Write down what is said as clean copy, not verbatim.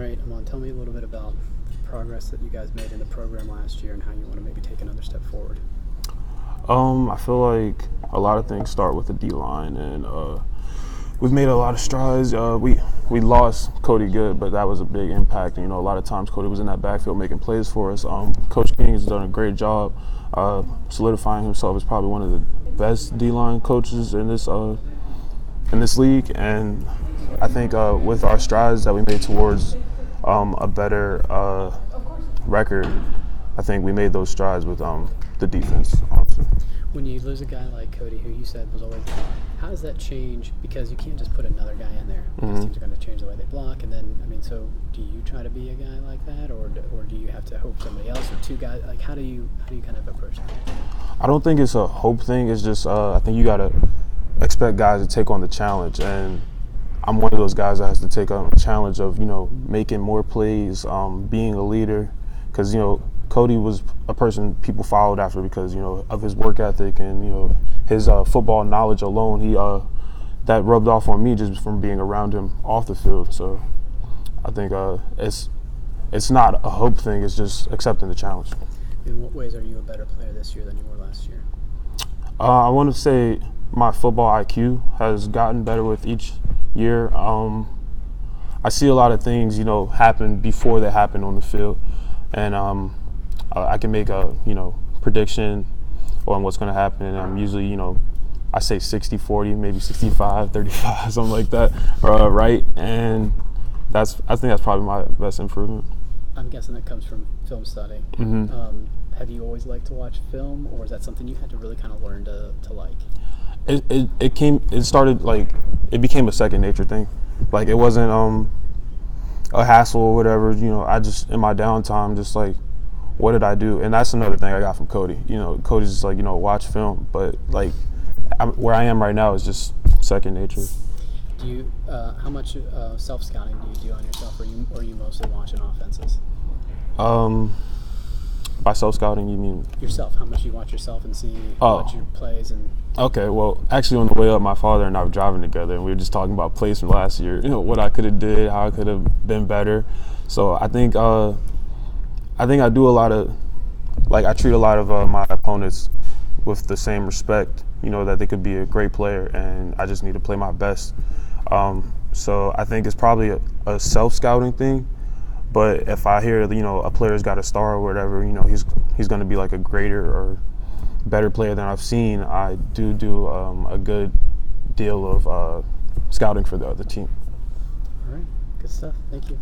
right, Aman, tell me a little bit about the progress that you guys made in the program last year and how you want to maybe take another step forward. I feel like a lot of things start with the D-line, and we've made a lot of strides. We lost Cody Good, but that was a big impact. You know, a lot of times Cody was in that backfield making plays for us. Coach King has done a great job solidifying himself as probably one of the best D-line coaches in this league, and I think with our strides that we made towards a better record, I think we made those strides with the defense, honestly. When you lose a guy like Cody, who you said was always, how does that change? Because you can't just put another guy in there. Because teams are going to change the way they block, and then so do you try to be a guy like that, or do you have to hope somebody else or two guys? Like how do you kind of approach that? I don't think it's a hope thing. It's just I think you got to expect guys to take on the challenge, and I'm one of those guys that has to take on the challenge of making more plays, being a leader, because Cody was a person people followed after because of his work ethic and his football knowledge alone. He that rubbed off on me just from being around him off the field. So I think it's not a hope thing. It's just accepting the challenge. In what ways are you a better player this year than you were last year? I want to say my football IQ has gotten better with each year. I see a lot of things happen before they happen on the field, and I can make a prediction on what's going to happen, and I'm usually I say 60-40, maybe 65-35, something like that, right? And I think that's probably my best improvement. I'm guessing that comes from film study. Mm-hmm. Have you always liked to watch film, or is that something you had to really kind of learn to like? It became a second nature thing. Like it wasn't a hassle or whatever. I just in my downtime just like, what did I do? And that's another thing I got from Cody. Cody's just like watch film, but like where I am right now is just second nature. Do you how much self-scouting do you do on yourself, or are you mostly watching offenses? By self-scouting, you mean? Yourself. How much do you watch yourself and watch your plays? And Okay, well, actually on the way up, my father and I were driving together, and we were just talking about plays from last year, what I could have did, how I could have been better. So I think I do a lot of, I treat a lot of my opponents with the same respect, that they could be a great player, and I just need to play my best. So I think it's probably a self-scouting thing. But if I hear, a player's got a star or whatever, he's going to be like a greater or better player than I've seen, I do a good deal of scouting for the other team. all right, good stuff. Thank you.